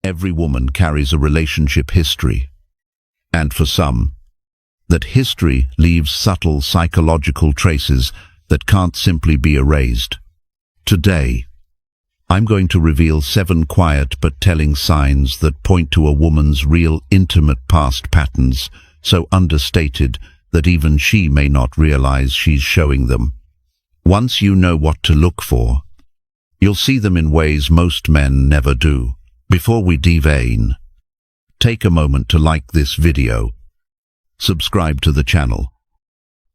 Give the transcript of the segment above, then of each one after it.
Every woman carries a relationship history. And for some, that history leaves subtle psychological traces that can't simply be erased. Today, I'm going to reveal 7 quiet but telling signs that point to a woman's real intimate past patterns, so understated that even she may not realize she's showing them. Once you know what to look for, you'll see them in ways most men never do. Before we dive in, take a moment to like this video, subscribe to the channel,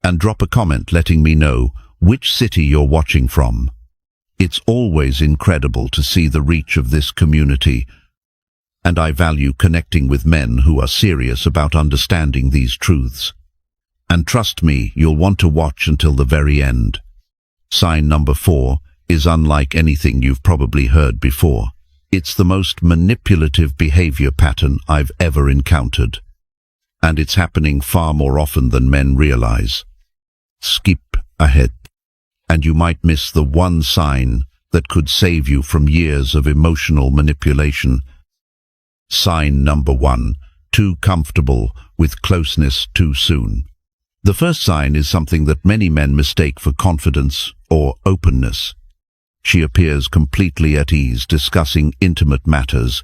and drop a comment letting me know which city you're watching from. It's always incredible to see the reach of this community, and I value connecting with men who are serious about understanding these truths. And trust me, you'll want to watch until the very end. Sign number 4 is unlike anything you've probably heard before. It's the most manipulative behavior pattern I've ever encountered, and it's happening far more often than men realize. Skip ahead, and you might miss the one sign that could save you from years of emotional manipulation. Sign number 1, too comfortable with closeness too soon. The first sign is something that many men mistake for confidence or openness. She appears completely at ease discussing intimate matters,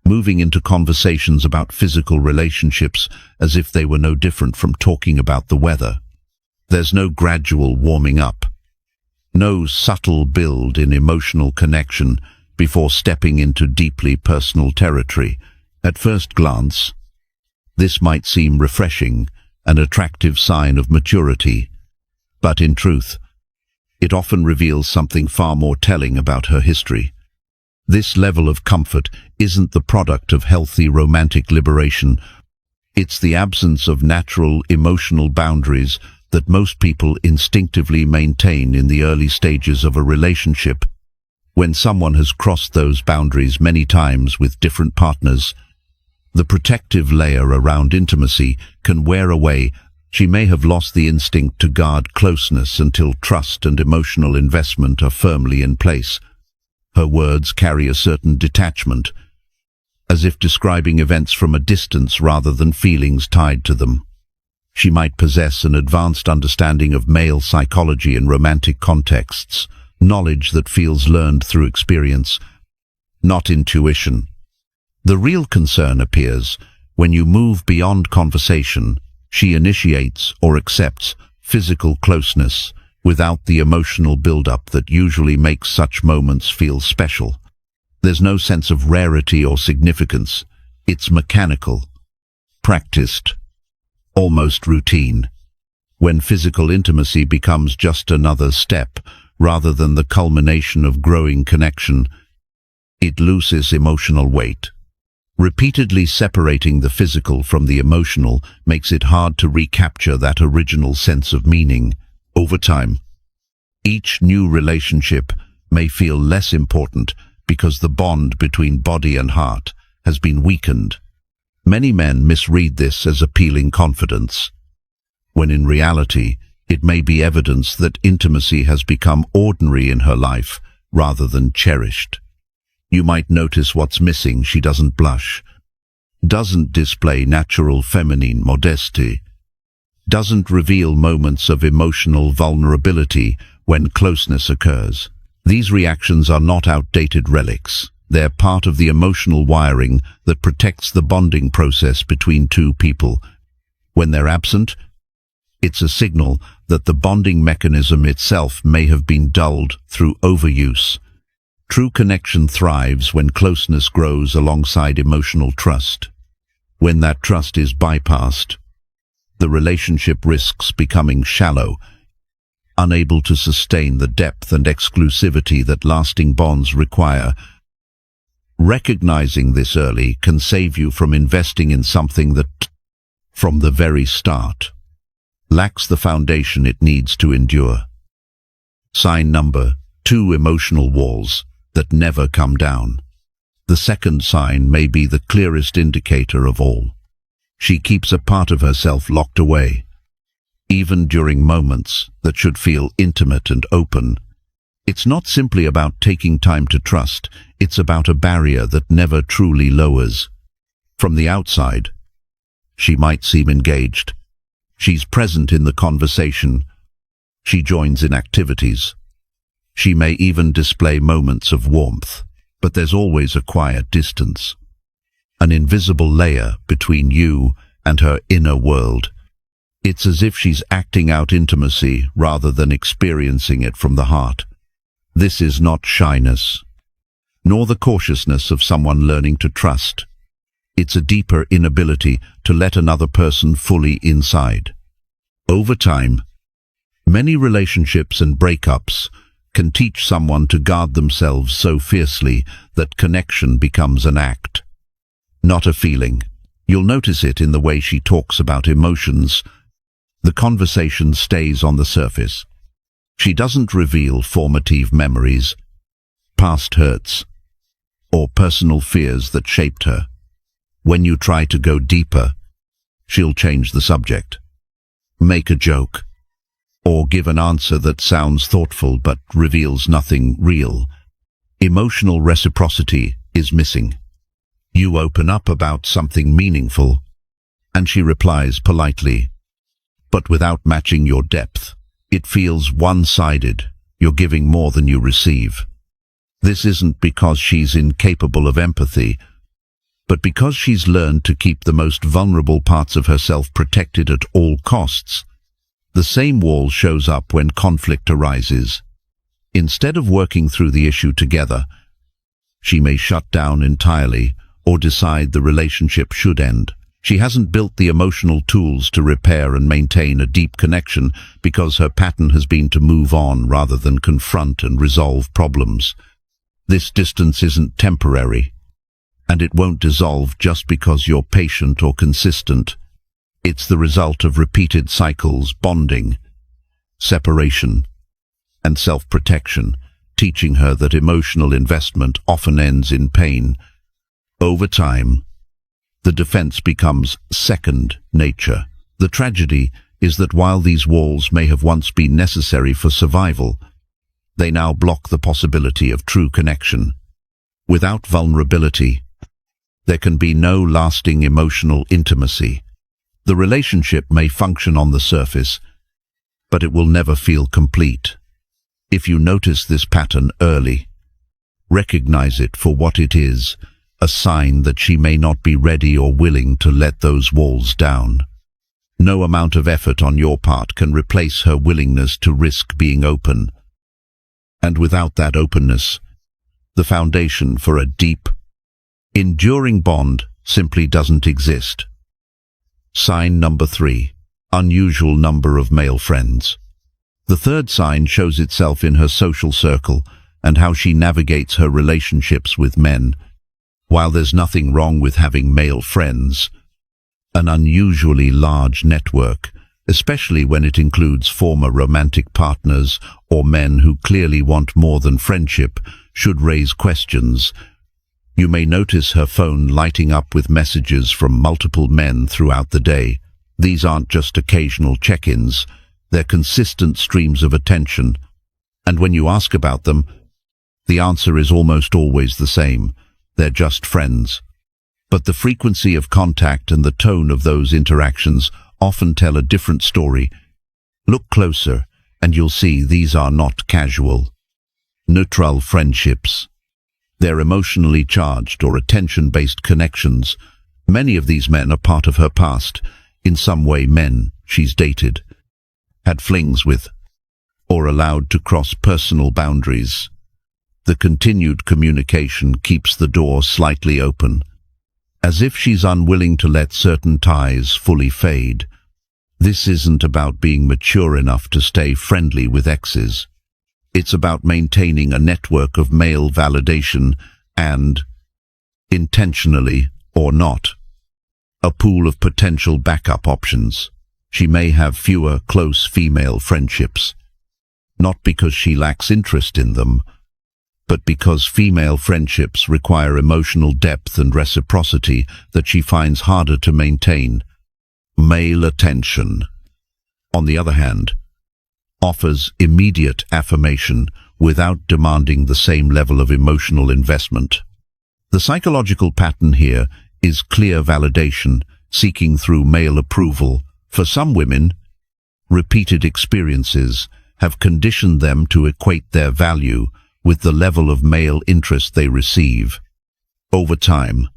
moving into conversations about physical relationships as if they were no different from talking about the weather. There's no gradual warming up, no subtle build in emotional connection before stepping into deeply personal territory. At first glance, this might seem refreshing, an attractive sign of maturity, but in truth, it often reveals something far more telling about her history. This level of comfort isn't the product of healthy romantic liberation. It's the absence of natural emotional boundaries that most people instinctively maintain in the early stages of a relationship. When someone has crossed those boundaries many times with different partners, the protective layer around intimacy can wear away. She may have lost the instinct to guard closeness until trust and emotional investment are firmly in place. Her words carry a certain detachment, as if describing events from a distance rather than feelings tied to them. She might possess an advanced understanding of male psychology in romantic contexts, knowledge that feels learned through experience, not intuition. The real concern appears when you move beyond conversation. She initiates or accepts physical closeness without the emotional build-up that usually makes such moments feel special. There's no sense of rarity or significance. It's mechanical, practiced, almost routine. When physical intimacy becomes just another step rather than the culmination of growing connection, it loses emotional weight. Repeatedly separating the physical from the emotional makes it hard to recapture that original sense of meaning. Over time, each new relationship may feel less important because the bond between body and heart has been weakened. Many men misread this as appealing confidence, when in reality it may be evidence that intimacy has become ordinary in her life rather than cherished. You might notice what's missing. She doesn't blush, doesn't display natural feminine modesty, doesn't reveal moments of emotional vulnerability when closeness occurs. These reactions are not outdated relics. They're part of the emotional wiring that protects the bonding process between two people. When they're absent, it's a signal that the bonding mechanism itself may have been dulled through overuse. True connection thrives when closeness grows alongside emotional trust. When that trust is bypassed, the relationship risks becoming shallow, unable to sustain the depth and exclusivity that lasting bonds require. Recognizing this early can save you from investing in something that, from the very start, lacks the foundation it needs to endure. Sign number 2, emotional walls that never come down. The second sign may be the clearest indicator of all. She keeps a part of herself locked away. Even during moments that should feel intimate and open, It's not simply about taking time to trust, it's about a barrier that never truly lowers. From the outside, she might seem engaged. She's present in the conversation. She joins in activities. She may even display moments of warmth, but there's always a quiet distance, an invisible layer between you and her inner world. It's as if she's acting out intimacy rather than experiencing it from the heart. This is not shyness, nor the cautiousness of someone learning to trust. It's a deeper inability to let another person fully inside. Over time, many relationships and breakups can teach someone to guard themselves so fiercely that connection becomes an act, not a feeling. You'll notice it in the way she talks about emotions. The conversation stays on the surface. She doesn't reveal formative memories, past hurts, or personal fears that shaped her. When you try to go deeper, she'll change the subject, make a joke, or give an answer that sounds thoughtful but reveals nothing real. Emotional reciprocity is missing. You open up about something meaningful, and she replies politely, but without matching your depth. It feels one-sided. You're giving more than you receive. This isn't because she's incapable of empathy, but because she's learned to keep the most vulnerable parts of herself protected at all costs. The same wall shows up when conflict arises. Instead of working through the issue together, she may shut down entirely or decide the relationship should end. She hasn't built the emotional tools to repair and maintain a deep connection because her pattern has been to move on rather than confront and resolve problems. This distance isn't temporary, and it won't dissolve just because you're patient or consistent. It's the result of repeated cycles, bonding, separation, and self-protection, teaching her that emotional investment often ends in pain. Over time, the defense becomes second nature. The tragedy is that while these walls may have once been necessary for survival, they now block the possibility of true connection. Without vulnerability, there can be no lasting emotional intimacy. The relationship may function on the surface, but it will never feel complete. If you notice this pattern early, recognize it for what it is, a sign that she may not be ready or willing to let those walls down. No amount of effort on your part can replace her willingness to risk being open. And without that openness, the foundation for a deep, enduring bond simply doesn't exist. Sign number 3. Unusual number of male friends. The third sign shows itself in her social circle and how she navigates her relationships with men. While there's nothing wrong with having male friends, an unusually large network, especially when it includes former romantic partners or men who clearly want more than friendship, should raise questions. You may notice her phone lighting up with messages from multiple men throughout the day. These aren't just occasional check-ins, they're consistent streams of attention. And when you ask about them, the answer is almost always the same. They're just friends. But the frequency of contact and the tone of those interactions often tell a different story. Look closer, and you'll see these are not casual, neutral friendships. They're emotionally charged or attention-based connections. Many of these men are part of her past, in some way men she's dated, had flings with, or allowed to cross personal boundaries. The continued communication keeps the door slightly open, as if she's unwilling to let certain ties fully fade. This isn't about being mature enough to stay friendly with exes. It's about maintaining a network of male validation and, intentionally or not, a pool of potential backup options. She may have fewer close female friendships, not because she lacks interest in them, but because female friendships require emotional depth and reciprocity that she finds harder to maintain. Male attention, on the other hand, offers immediate affirmation, without demanding the same level of emotional investment. The psychological pattern here is clear validation, seeking through male approval. For some women, repeated experiences have conditioned them to equate their value with the level of male interest they receive. Over time,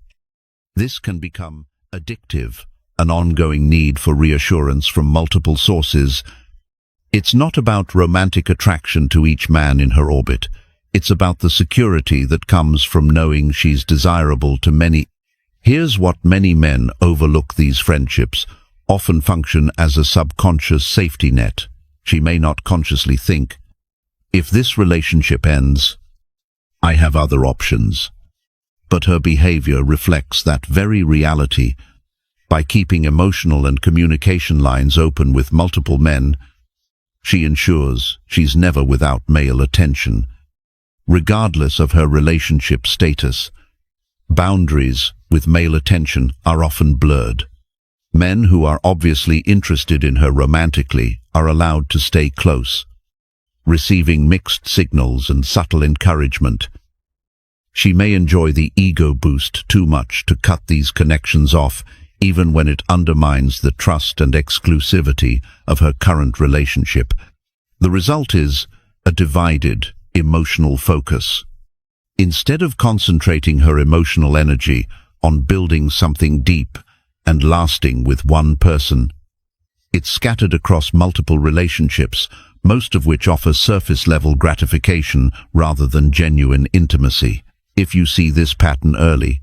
this can become addictive, an ongoing need for reassurance from multiple sources. It's not about romantic attraction to each man in her orbit. It's about the security that comes from knowing she's desirable to many. Here's what many men overlook: these friendships often function as a subconscious safety net. She may not consciously think, if this relationship ends, I have other options. But her behavior reflects that very reality. By keeping emotional and communication lines open with multiple men, she ensures she's never without male attention. Regardless of her relationship status, boundaries with male attention are often blurred. Men who are obviously interested in her romantically are allowed to stay close, receiving mixed signals and subtle encouragement. She may enjoy the ego boost too much to cut these connections off, even when it undermines the trust and exclusivity of her current relationship. The result is a divided, emotional focus. Instead of concentrating her emotional energy on building something deep and lasting with one person, it's scattered across multiple relationships, most of which offer surface-level gratification rather than genuine intimacy. If you see this pattern early,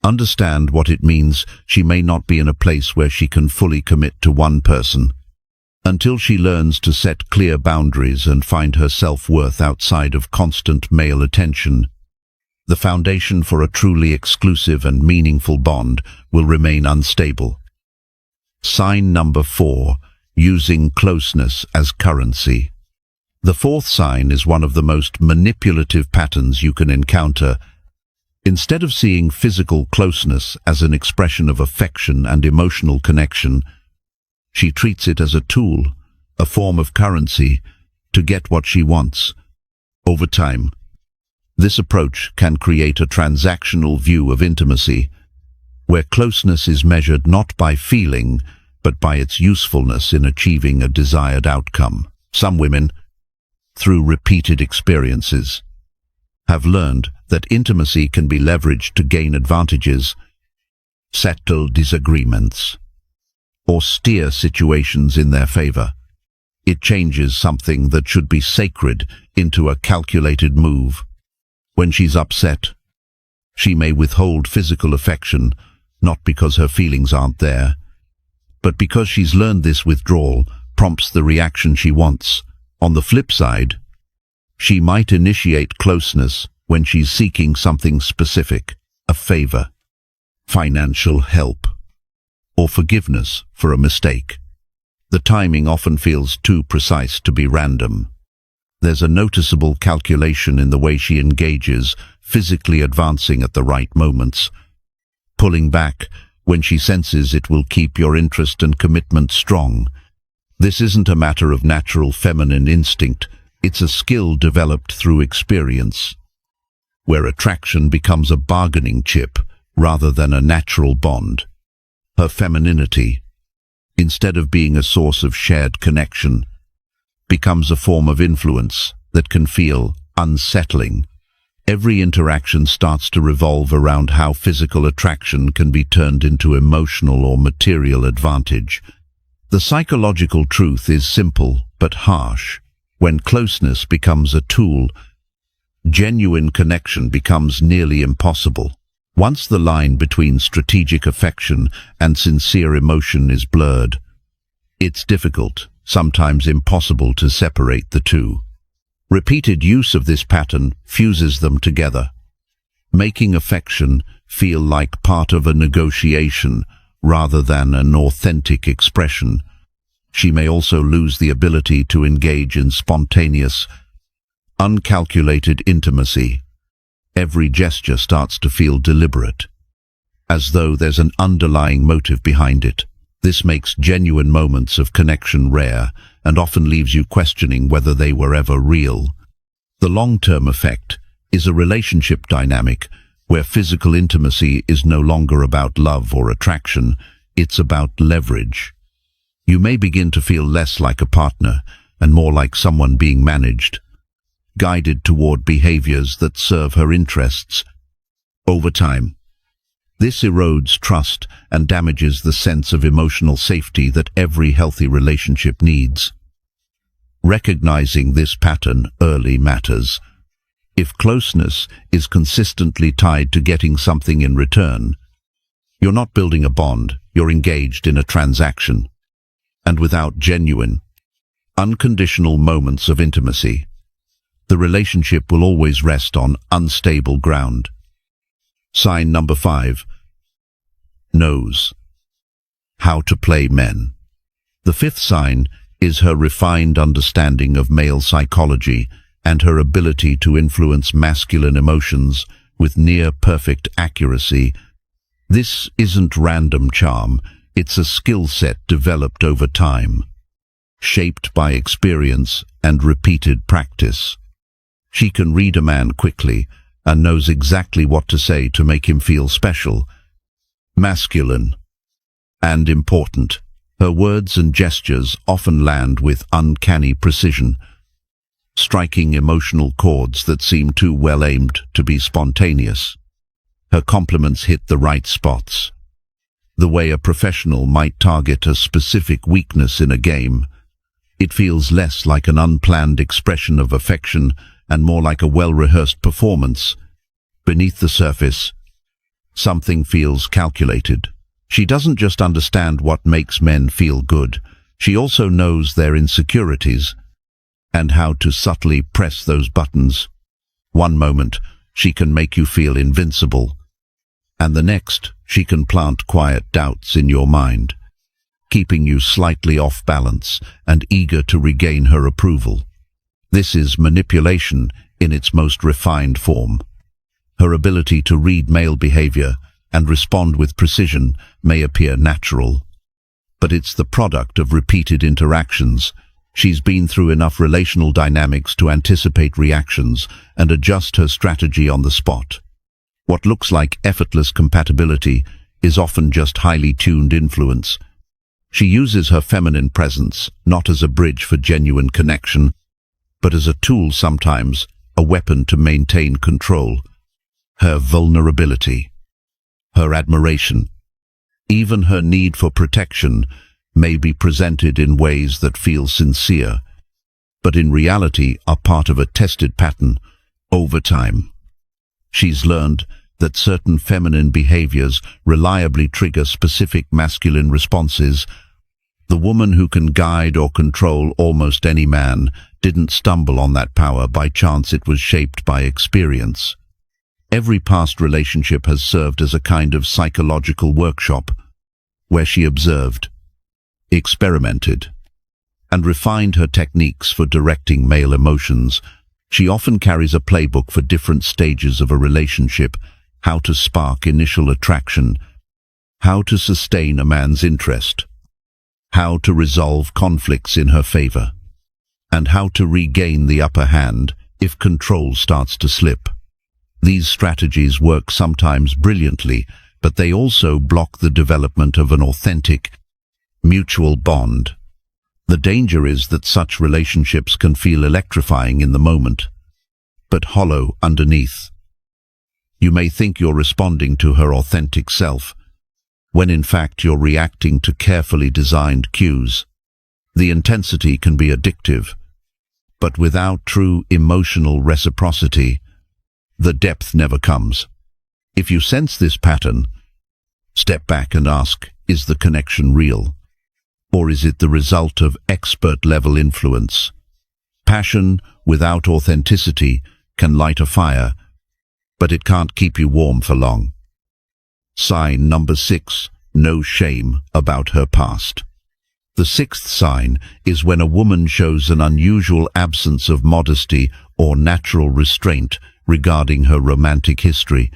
understand what it means. She may not be in a place where she can fully commit to one person. Until she learns to set clear boundaries and find her self-worth outside of constant male attention, the foundation for a truly exclusive and meaningful bond will remain unstable. Sign number 4. Using closeness as currency. The fourth sign is one of the most manipulative patterns you can encounter. Instead of seeing physical closeness as an expression of affection and emotional connection, she treats it as a tool, a form of currency, to get what she wants. Over time, this approach can create a transactional view of intimacy, where closeness is measured not by feeling, but by its usefulness in achieving a desired outcome. Some women, through repeated experiences, have learned that intimacy can be leveraged to gain advantages, settle disagreements, or steer situations in their favor. It changes something that should be sacred into a calculated move. When she's upset, she may withhold physical affection, not because her feelings aren't there, but because she's learned this withdrawal prompts the reaction she wants. On the flip side, she might initiate closeness when she's seeking something specific, a favor, financial help, or forgiveness for a mistake. The timing often feels too precise to be random. There's a noticeable calculation in the way she engages, physically advancing at the right moments, pulling back when she senses it will keep your interest and commitment strong. This isn't a matter of natural feminine instinct, it's a skill developed through experience, where attraction becomes a bargaining chip rather than a natural bond. Her femininity, instead of being a source of shared connection, becomes a form of influence that can feel unsettling. Every interaction starts to revolve around how physical attraction can be turned into emotional or material advantage. The psychological truth is simple but harsh. When closeness becomes a tool, genuine connection becomes nearly impossible. Once the line between strategic affection and sincere emotion is blurred, it's difficult, sometimes impossible, to separate the two. Repeated use of this pattern fuses them together, making affection feel like part of a negotiation rather than an authentic expression. She may also lose the ability to engage in spontaneous, uncalculated intimacy. Every gesture starts to feel deliberate, as though there's an underlying motive behind it. This makes genuine moments of connection rare and often leaves you questioning whether they were ever real. The long-term effect is a relationship dynamic where physical intimacy is no longer about love or attraction, it's about leverage. You may begin to feel less like a partner and more like someone being managed, guided toward behaviors that serve her interests. Over time, this erodes trust and damages the sense of emotional safety that every healthy relationship needs. Recognizing this pattern early matters. If closeness is consistently tied to getting something in return, you're not building a bond, you're engaged in a transaction. And without genuine, unconditional moments of intimacy, the relationship will always rest on unstable ground. Sign number 5. Knows how to play men. The 5th sign is her refined understanding of male psychology and her ability to influence masculine emotions with near-perfect accuracy. This isn't random charm, it's a skill set developed over time, shaped by experience and repeated practice. She can read a man quickly and knows exactly what to say to make him feel special, masculine, and important. Her words and gestures often land with uncanny precision, striking emotional chords that seem too well aimed to be spontaneous. Her compliments hit the right spots, the way a professional might target a specific weakness in a game. It feels less like an unplanned expression of affection and more like a well-rehearsed performance. Beneath the surface, something feels calculated. She doesn't just understand what makes men feel good, she also knows their insecurities and how to subtly press those buttons. One moment, she can make you feel invincible, and the next, she can plant quiet doubts in your mind, keeping you slightly off balance and eager to regain her approval. This is manipulation in its most refined form. Her ability to read male behavior and respond with precision may appear natural, but it's the product of repeated interactions. She's been through enough relational dynamics to anticipate reactions and adjust her strategy on the spot. What looks like effortless compatibility is often just highly tuned influence. She uses her feminine presence not as a bridge for genuine connection, but as a tool, sometimes a weapon to maintain control. Her vulnerability, her admiration, even her need for protection may be presented in ways that feel sincere, but in reality are part of a tested pattern over time. She's learned that certain feminine behaviors reliably trigger specific masculine responses. The woman who can guide or control almost any man didn't stumble on that power by chance, it was shaped by experience. Every past relationship has served as a kind of psychological workshop, where she observed, experimented, and refined her techniques for directing male emotions. She often carries a playbook for different stages of a relationship: how to spark initial attraction, how to sustain a man's interest, how to resolve conflicts in her favor, and how to regain the upper hand if control starts to slip. These strategies work sometimes brilliantly, but they also block the development of an authentic, mutual bond. The danger is that such relationships can feel electrifying in the moment, but hollow underneath. You may think you're responding to her authentic self, when in fact you're reacting to carefully designed cues. The intensity can be addictive, but without true emotional reciprocity, the depth never comes. If you sense this pattern, step back and ask, is the connection real? Or is it the result of expert-level influence? Passion without authenticity can light a fire, but it can't keep you warm for long. Sign number 6, no shame about her past. The 6th sign is when a woman shows an unusual absence of modesty or natural restraint regarding her romantic history.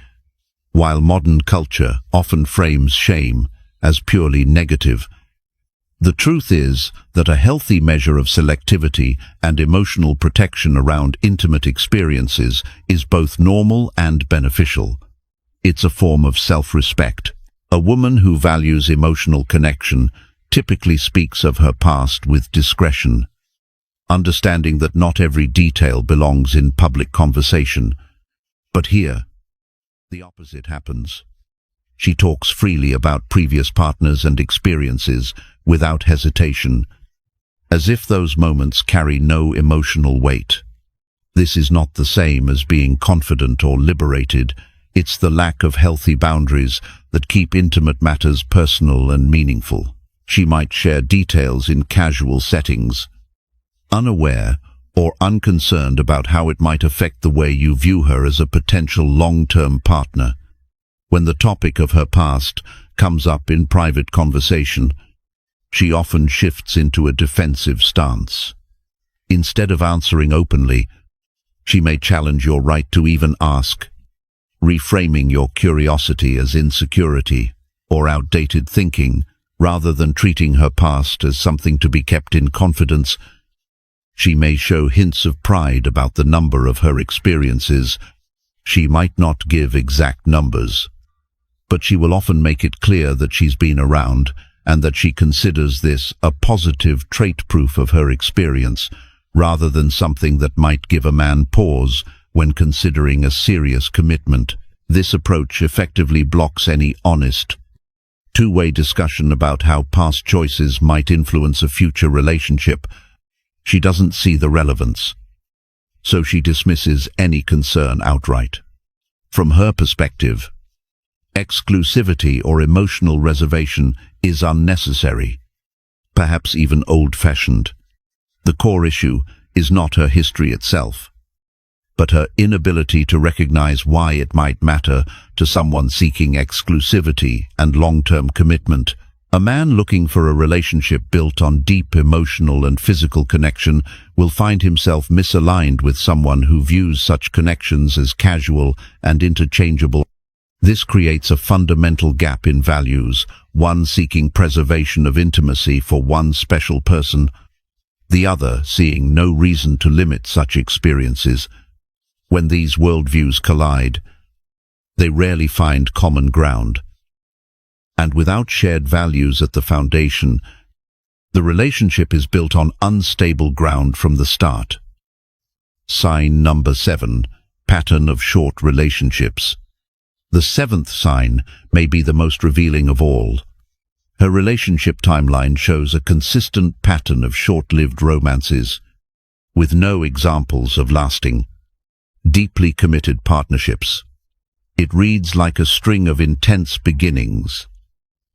While modern culture often frames shame as purely negative, The truth is that a healthy measure of selectivity and emotional protection around intimate experiences is both normal and beneficial. It's a form of self-respect. A woman who values emotional connection typically speaks of her past with discretion, understanding that not every detail belongs in public conversation. But here, the opposite happens. She talks freely about previous partners and experiences without hesitation, as if those moments carry no emotional weight. This is not the same as being confident or liberated. It's the lack of healthy boundaries that keep intimate matters personal and meaningful. She might share details in casual settings, unaware or unconcerned about how it might affect the way you view her as a potential long-term partner. When the topic of her past comes up in private conversation, she often shifts into a defensive stance. Instead of answering openly, she may challenge your right to even ask, reframing your curiosity as insecurity or outdated thinking rather than treating her past as something to be kept in confidence. She may show hints of pride about the number of her experiences. She might not give exact numbers, but she will often make it clear that she's been around and that she considers this a positive trait proof of her experience, rather than something that might give a man pause when considering a serious commitment. This approach effectively blocks any honest, two-way discussion about how past choices might influence a future relationship. She doesn't see the relevance, so she dismisses any concern outright. From her perspective, exclusivity or emotional reservation is unnecessary, perhaps even old-fashioned. The core issue is not her history itself, but her inability to recognize why it might matter to someone seeking exclusivity and long-term commitment. A man looking for a relationship built on deep emotional and physical connection will find himself misaligned with someone who views such connections as casual and interchangeable. This creates a fundamental gap in values, one seeking preservation of intimacy for one special person, the other seeing no reason to limit such experiences. When these worldviews collide, they rarely find common ground. And without shared values at the foundation, the relationship is built on unstable ground from the start. Sign number 7, pattern of short relationships. The 7th sign may be the most revealing of all. Her relationship timeline shows a consistent pattern of short-lived romances, with no examples of lasting, deeply committed partnerships. It reads like a string of intense beginnings,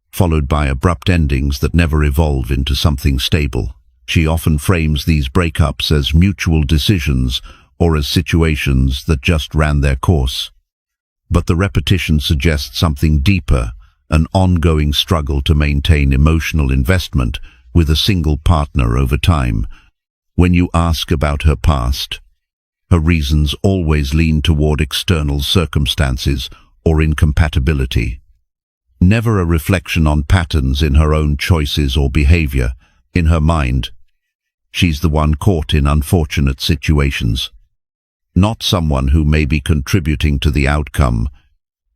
followed by abrupt endings that never evolve into something stable. She often frames these breakups as mutual decisions or as situations that just ran their course. But the repetition suggests something deeper, an ongoing struggle to maintain emotional investment with a single partner over time. When you ask about her past, her reasons always lean toward external circumstances or incompatibility. Never a reflection on patterns in her own choices or behavior. In her mind, she's the one caught in unfortunate situations, not someone who may be contributing to the outcome.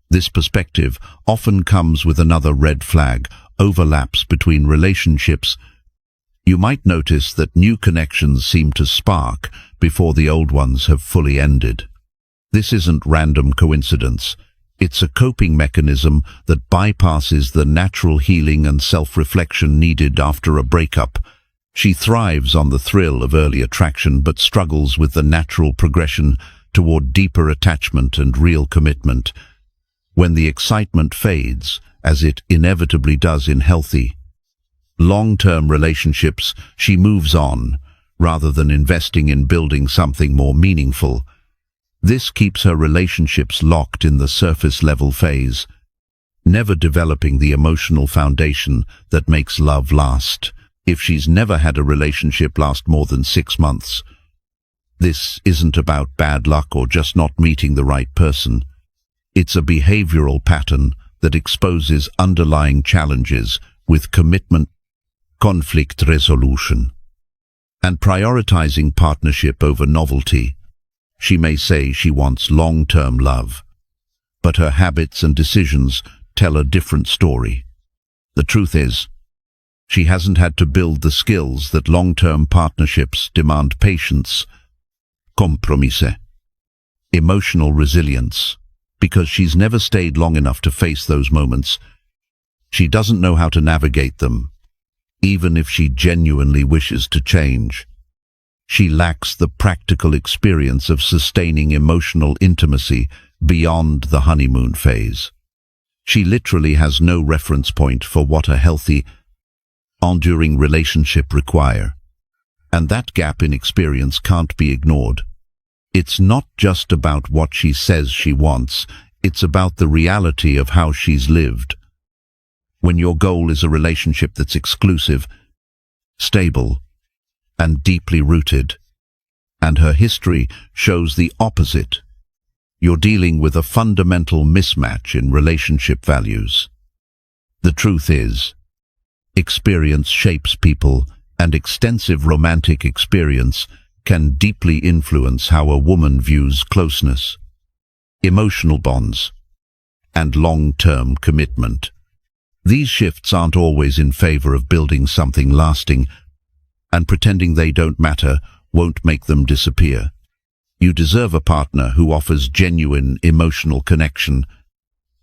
This perspective often comes with another red flag: overlaps between relationships. You might notice that new connections seem to spark before the old ones have fully ended. This isn't random coincidence. It's a coping mechanism that bypasses the natural healing and self-reflection needed after a breakup. She thrives on the thrill of early attraction but struggles with the natural progression toward deeper attachment and real commitment. When the excitement fades, as it inevitably does in healthy, long-term relationships, she moves on, rather than investing in building something more meaningful. This keeps her relationships locked in the surface-level phase, never developing the emotional foundation that makes love last. If she's never had a relationship last more than 6 months, this isn't about bad luck or just not meeting the right person. It's a behavioral pattern that exposes underlying challenges with commitment, conflict resolution, and prioritizing partnership over novelty. She may say she wants long-term love, but her habits and decisions tell a different story. The truth is, she hasn't had to build the skills that long-term partnerships demand: patience, compromise, emotional resilience. Because she's never stayed long enough to face those moments, she doesn't know how to navigate them, even if she genuinely wishes to change. She lacks the practical experience of sustaining emotional intimacy beyond the honeymoon phase. She literally has no reference point for what a healthy, enduring relationship require. And that gap in experience can't be ignored. It's not just about what she says she wants, it's about the reality of how she's lived. When your goal is a relationship that's exclusive, stable, and deeply rooted, and her history shows the opposite, you're dealing with a fundamental mismatch in relationship values. The truth is, experience shapes people, and extensive romantic experience can deeply influence how a woman views closeness, emotional bonds, and long-term commitment. These shifts aren't always in favor of building something lasting, and pretending they don't matter won't make them disappear. You deserve a partner who offers genuine emotional connection,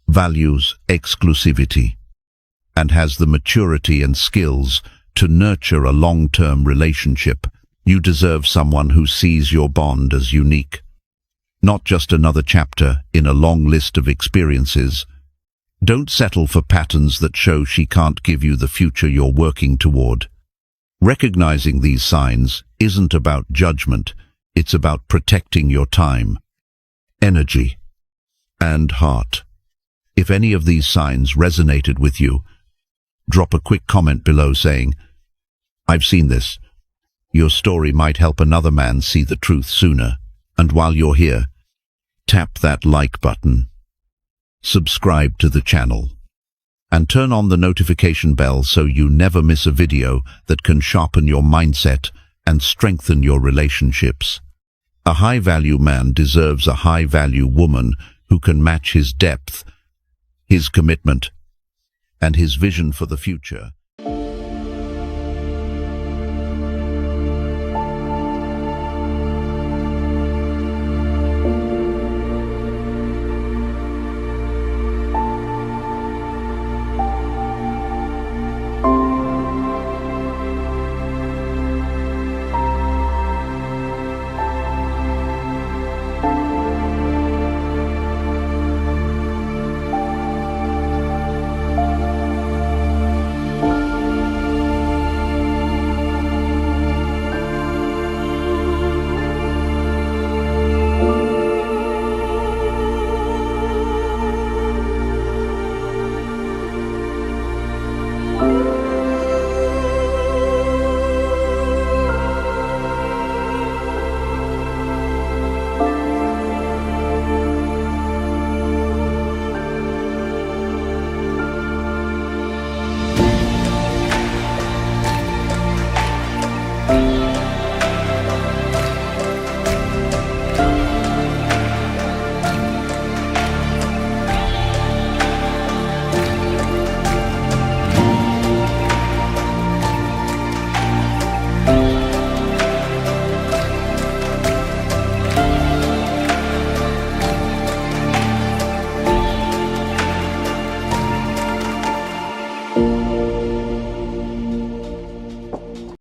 values exclusivity, and has the maturity and skills to nurture a long-term relationship. You deserve someone who sees your bond as unique, not just another chapter in a long list of experiences. Don't settle for patterns that show she can't give you the future you're working toward. Recognizing these signs isn't about judgment, it's about protecting your time, energy, and heart. If any of these signs resonated with you, drop a quick comment below saying, "I've seen this." Your story might help another man see the truth sooner. And while you're here, tap that like button, subscribe to the channel, and turn on the notification bell so you never miss a video that can sharpen your mindset and strengthen your relationships. A high-value man deserves a high-value woman who can match his depth, his commitment, and his vision for the future.